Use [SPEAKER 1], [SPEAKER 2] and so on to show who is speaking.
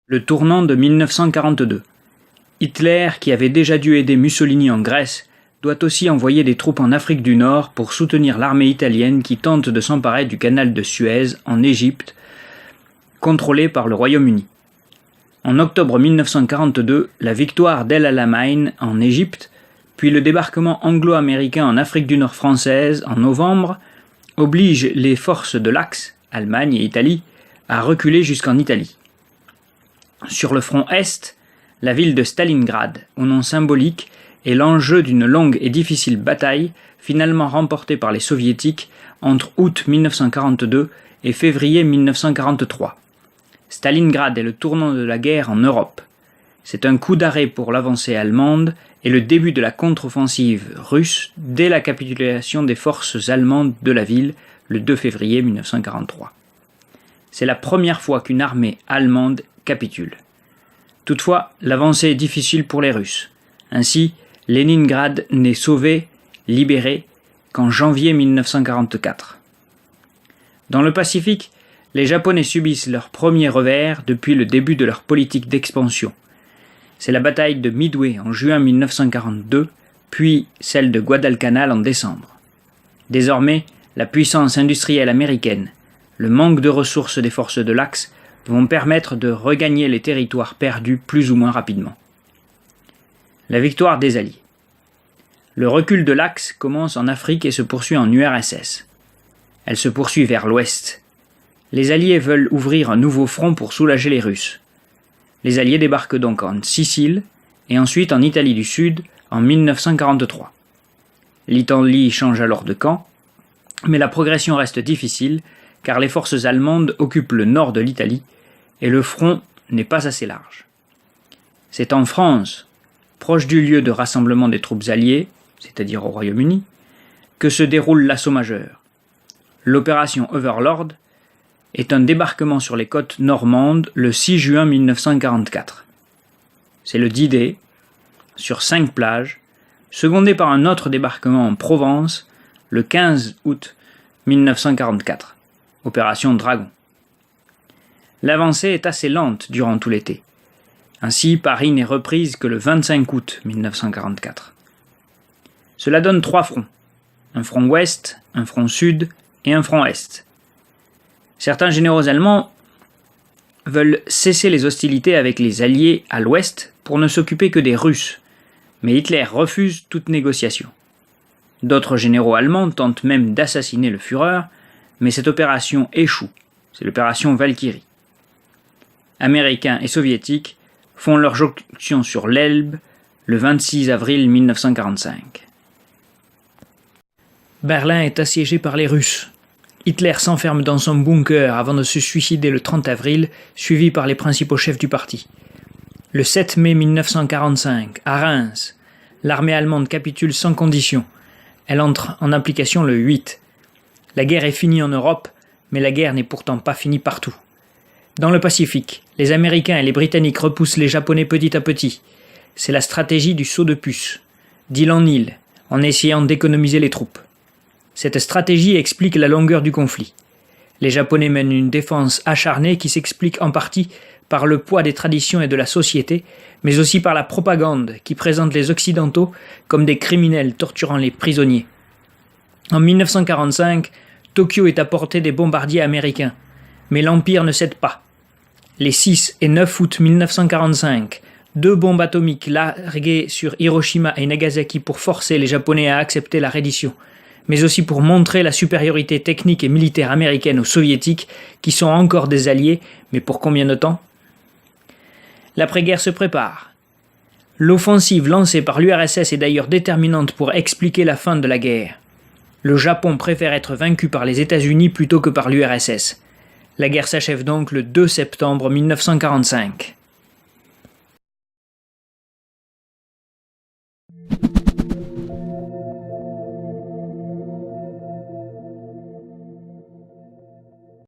[SPEAKER 1] Le tournant de 1942. Hitler, qui avait déjà dû aider Mussolini en Grèce, doit aussi envoyer des troupes en Afrique du Nord pour soutenir l'armée italienne qui tente de s'emparer du canal de Suez en Égypte, contrôlé par le Royaume-Uni. En octobre 1942, la victoire d'El Alamein en Égypte, puis le débarquement anglo-américain en Afrique du Nord française en novembre, obligent les forces de l'Axe, Allemagne et Italie, à reculer jusqu'en Italie. Sur le front Est, la ville de Stalingrad, au nom symbolique, est l'enjeu d'une longue et difficile bataille, finalement remportée par les soviétiques entre août 1942 et février 1943. Stalingrad est le tournant de la guerre en Europe. C'est un coup d'arrêt pour l'avancée allemande et le début de la contre-offensive russe dès la capitulation des forces allemandes de la ville le 2 février 1943. C'est la première fois qu'une armée allemande capitule. Toutefois, l'avancée est difficile pour les Russes. Ainsi, Leningrad n'est sauvé, libéré, qu'en janvier 1944. Dans le Pacifique, les Japonais subissent leur premier revers depuis le début de leur politique d'expansion. C'est la bataille de Midway en juin 1942, puis celle de Guadalcanal en décembre. Désormais, la puissance industrielle américaine, le manque de ressources des forces de l'Axe vont permettre de regagner les territoires perdus plus ou moins rapidement. La victoire des Alliés. Le recul de l'Axe commence en Afrique et se poursuit en URSS. Elle se poursuit vers l'ouest. Les Alliés veulent ouvrir un nouveau front pour soulager les Russes. Les Alliés débarquent donc en Sicile et ensuite en Italie du Sud en 1943. L'Italie change alors de camp, mais la progression reste difficile car les forces allemandes occupent le nord de l'Italie et le front n'est pas assez large. C'est en France, proche du lieu de rassemblement des troupes alliées, c'est-à-dire au Royaume-Uni, que se déroule l'assaut majeur. L'opération Overlord est un débarquement sur les côtes normandes le 6 juin 1944. C'est le D-Day, sur 5 plages, secondé par un autre débarquement en Provence le 15 août 1944, opération Dragon. L'avancée est assez lente durant tout l'été. Ainsi, Paris n'est reprise que le 25 août 1944. Cela donne 3 fronts, un front ouest, un front sud et un front est. Certains généraux allemands veulent cesser les hostilités avec les Alliés à l'ouest pour ne s'occuper que des Russes, mais Hitler refuse toute négociation. D'autres généraux allemands tentent même d'assassiner le Führer, mais cette opération échoue, c'est l'opération Valkyrie. Américains et soviétiques font leur jonction sur l'Elbe le 26 avril 1945. Berlin est assiégé par les Russes. Hitler s'enferme dans son bunker avant de se suicider le 30 avril, suivi par les principaux chefs du parti. Le 7 mai 1945, à Reims, l'armée allemande capitule sans condition. Elle entre en application le 8. La guerre est finie en Europe, mais la guerre n'est pourtant pas finie partout. Dans le Pacifique, les Américains et les Britanniques repoussent les Japonais petit à petit. C'est la stratégie du saut de puce, d'île en île, en essayant d'économiser les troupes. Cette stratégie explique la longueur du conflit. Les Japonais mènent une défense acharnée qui s'explique en partie par le poids des traditions et de la société, mais aussi par la propagande qui présente les Occidentaux comme des criminels torturant les prisonniers. En 1945, Tokyo est à portée des bombardiers américains, mais l'Empire ne cède pas. Les 6 et 9 août 1945, 2 bombes atomiques larguées sur Hiroshima et Nagasaki pour forcer les Japonais à accepter la reddition, mais aussi pour montrer la supériorité technique et militaire américaine aux Soviétiques, qui sont encore des alliés, mais pour combien de temps ? L'après-guerre se prépare. L'offensive lancée par l'URSS est d'ailleurs déterminante pour expliquer la fin de la guerre. Le Japon préfère être vaincu par les États-Unis plutôt que par l'URSS. La guerre s'achève donc le 2 septembre 1945.